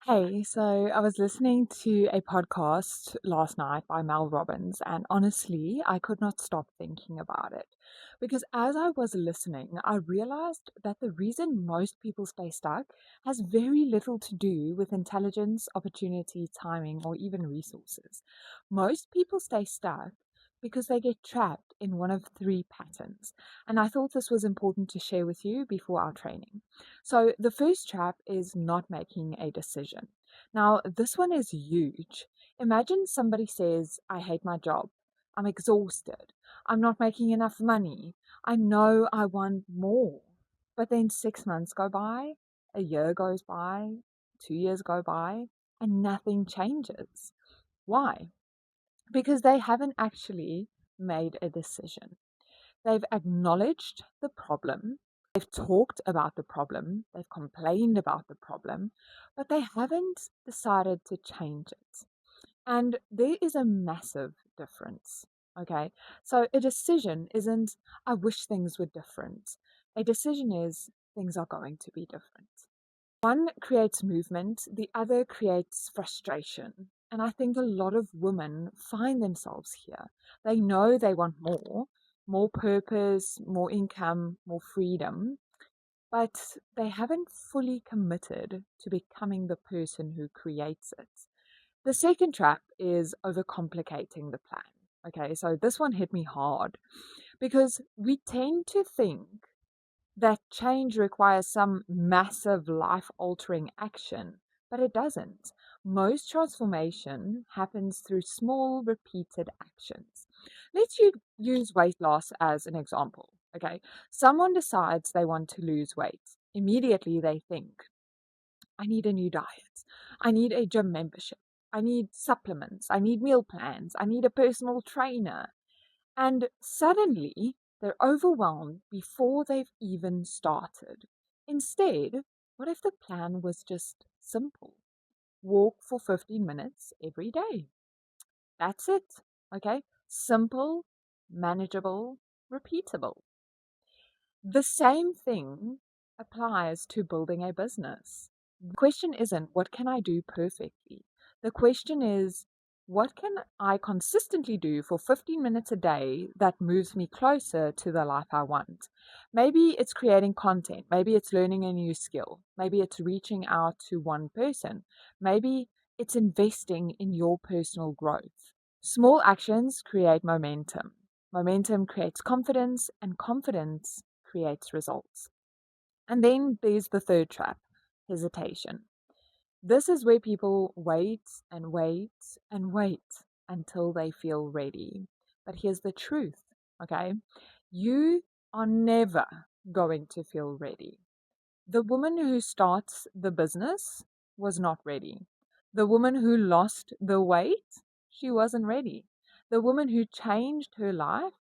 Hey, so I was listening to a podcast last night by Mel Robbins, and honestly, I could not stop thinking about it. Because as I was listening, I realized that the reason most people stay stuck has very little to do with intelligence, opportunity, timing, or even resources. Most people stay stuck because they get trapped in one of three patterns. And I thought this was important to share with you before our training. So, the first trap is not making a decision. Now, this one is huge. Imagine somebody says, I hate my job. I'm exhausted. I'm not making enough money. I know I want more. But then 6 months go by, a year goes by, 2 years go by, and nothing changes. Why? Because they haven't actually made a decision. They've acknowledged the problem, they've talked about the problem, they've complained about the problem, but they haven't decided to change it. And there is a massive difference. Okay, so a decision isn't, I wish things were different. A decision is, things are going to be different. One creates movement, the other creates frustration. And I think a lot of women find themselves here. They know they want more purpose, more income, more freedom, but they haven't fully committed to becoming the person who creates it. The second trap is overcomplicating the plan. Okay, so this one hit me hard because we tend to think that change requires some massive life altering action, but it doesn't. Most transformation happens through small, repeated actions. Use weight loss as an example. Okay, someone decides they want to lose weight. Immediately they think, I need a new diet, I need a gym membership, I need supplements, I need meal plans, I need a personal trainer. And suddenly, they're overwhelmed before they've even started. Instead, what if the plan was just simple? Walk for 15 minutes every day. That's it. Okay? Simple, manageable, repeatable. The same thing applies to building a business. The question isn't, what can I do perfectly? The question is, what can I consistently do for 15 minutes a day that moves me closer to the life I want? Maybe it's creating content. Maybe it's learning a new skill. Maybe it's reaching out to one person. Maybe it's investing in your personal growth. Small actions create momentum. Momentum creates confidence, and confidence creates results. And then there's the third trap, hesitation. This is where people wait and wait and wait until they feel ready. But here's the truth, okay? You are never going to feel ready. The woman who starts the business was not ready. The woman who lost the weight, she wasn't ready. The woman who changed her life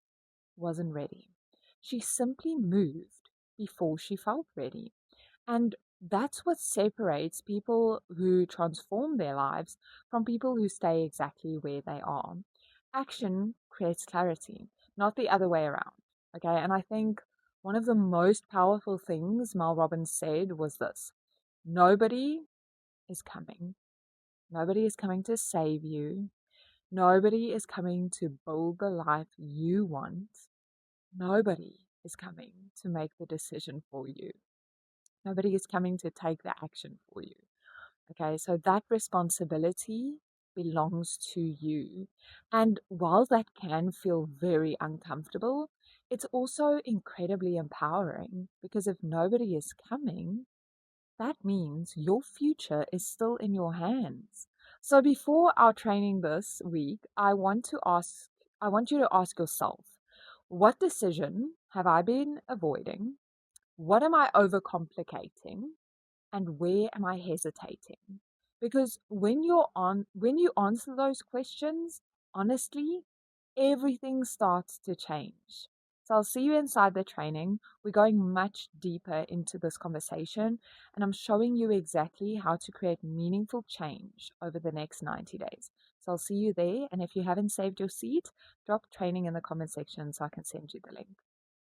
wasn't ready. She simply moved before she felt ready. And that's what separates people who transform their lives from people who stay exactly where they are. Action creates clarity, not the other way around. Okay. And I think one of the most powerful things Mel Robbins said was this: nobody is coming. Nobody is coming to save you. Nobody is coming to build the life you want. Nobody is coming to make the decision for you. Nobody is coming to take the action for you. Okay, so that responsibility belongs to you. And while that can feel very uncomfortable, it's also incredibly empowering because if nobody is coming, that means your future is still in your hands. So before our training this week, I want you to ask yourself, what decision have I been avoiding? What am I overcomplicating? And where am I hesitating? Because when you answer those questions honestly, everything starts to change. So I'll see you inside the training. We're going much deeper into this conversation, and I'm showing you exactly how to create meaningful change over the next 90 days. So I'll see you there. And if you haven't saved your seat, drop training in the comment section so I can send you the link.